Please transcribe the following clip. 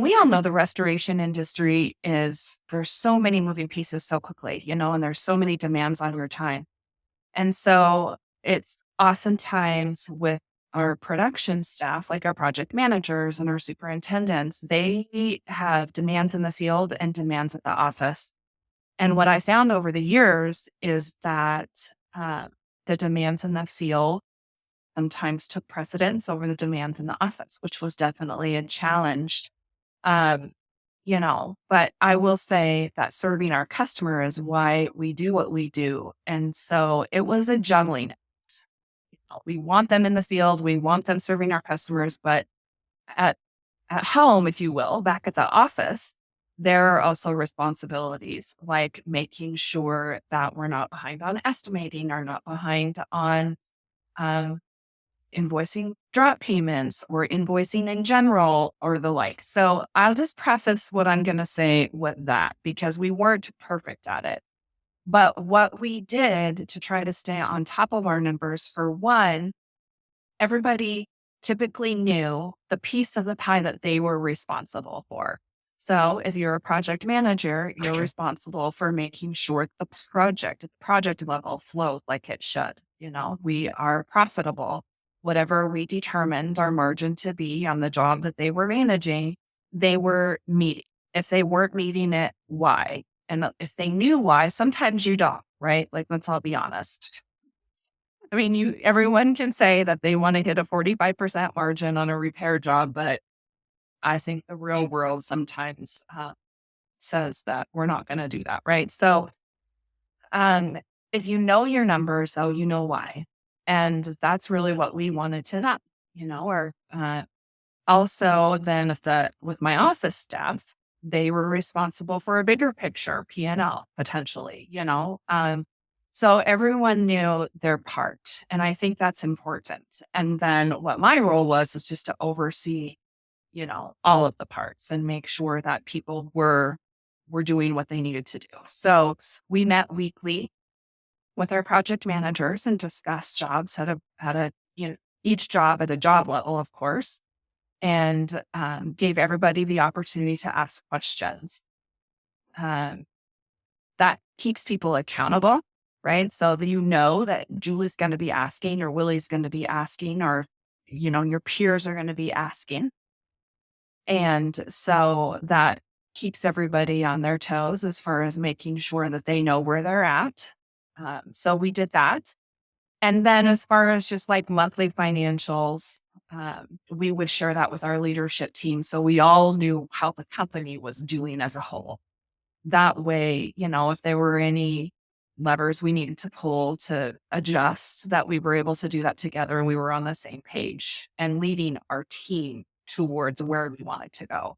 we all know the restoration industry there's so many moving pieces so quickly, and there's so many demands on your time. And so it's oftentimes with our production staff, like our project managers and our superintendents, they have demands in the field and demands at the office. And what I found over the years is that uh, the demands in the field sometimes took precedence over the demands in the office, which was definitely a challenge. Um, but I will say that serving our customer is why we do what we do. And so it was a juggling act. We want them in the field, we want them serving our customers, but at at home, if you will, back at the office, there are also responsibilities like making sure that we're not behind on estimating or not behind on um, invoicing drop payments or invoicing in general or the like. So I'll just preface what I'm going to say with that because we weren't perfect at it. But what we did to try to stay on top of our numbers, for one, everybody typically knew the piece of the pie that they were responsible for. So if you're a project manager, you're responsible for making sure the project at the project level flows like it should. We are profitable. Whatever we determined our margin to be on the job that they were managing, they were meeting. If they weren't meeting it, why? And if they knew why, sometimes you don't, right? Like, let's all be honest. I mean, everyone can say that they want to hit a 45% margin on a repair job, but I think the real world sometimes says that we're not going to do that, right? So, um, if you know your numbers, though, you know why, and that's really what we wanted to know, Or also, then if with my office staff, they were responsible for a bigger picture P&L potentially, so everyone knew their part. And I think that's important. And then what my role was is just to oversee, all of the parts and make sure that people were doing what they needed to do. So we met weekly with our project managers and discussed jobs each job at a job level, of course, and gave everybody the opportunity to ask questions. Um, that keeps people accountable, right? So that that Julie's going to be asking or Willie's going to be asking or, your peers are going to be asking. And so that keeps everybody on their toes as far as making sure that they know where they're at. So we did that. And then as far as just like monthly financials, we would share that with our leadership team. So we all knew how the company was doing as a whole. That way, if there were any levers we needed to pull to adjust, that we were able to do that together and we were on the same page and leading our team towards where we wanted to go.